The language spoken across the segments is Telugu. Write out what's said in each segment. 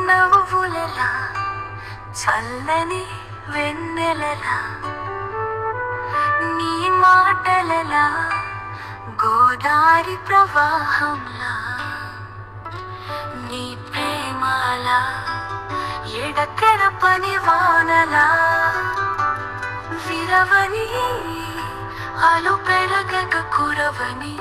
నవ్వులలా చల్లని వెన్నెలలా నీ మాటలలా గోదారి ప్రవాహంలా నీ ప్రేమలా ఎడతెరపని వానలా విరవని అలు పెరగక కురవని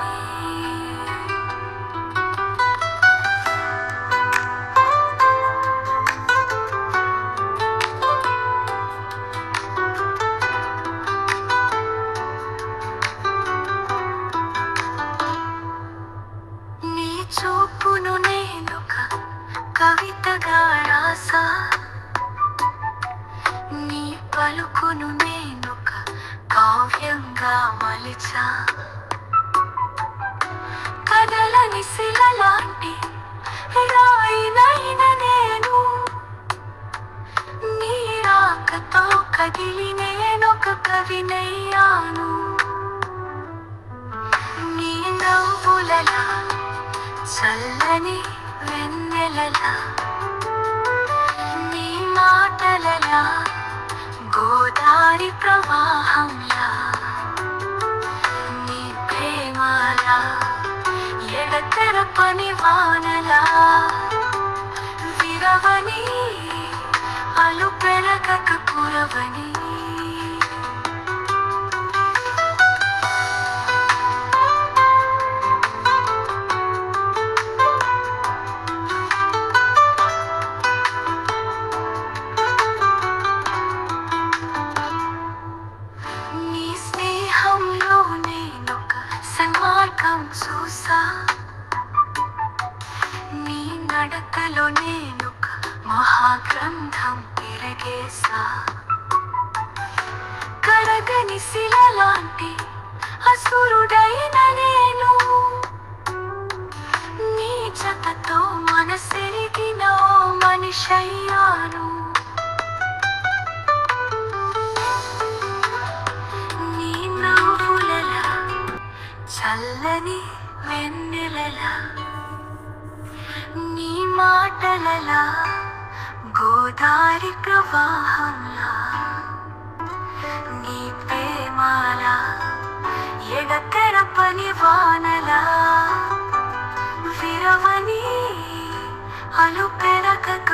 చూపును నేనొక కవితగా రాసా నీ పలుకును నేనొక కావ్యంగా మలిచా కదలని శిలలాంటి రాయినైన నేను నీ రాకతో కదిలి నేనొక కవినయ్యాను నీ నవ్వులలా చల్లని వెన్నెలలా నీ మాటలలా గోదారి ప్రవాహంలా నీ ప్రేమలా ఎడతెరపని వానలా విరవని అలు పెరగక కురవని చూసా నీ నడకలో నేనొక మహాగ్రంథం తిరగేసా కరగని శిలలాంటి అసురుడైన నేను నీ జతతో మనసెరిగిన ఓ మనిషయ్యాను నీ నవ్వులలా చల్లని వెన్నెలలా నీ మాటలలా గోదారి ప్రవాహంలా నీ ప్రేమలా ఎడతెరపని వానలా విరవని అలు పెరగక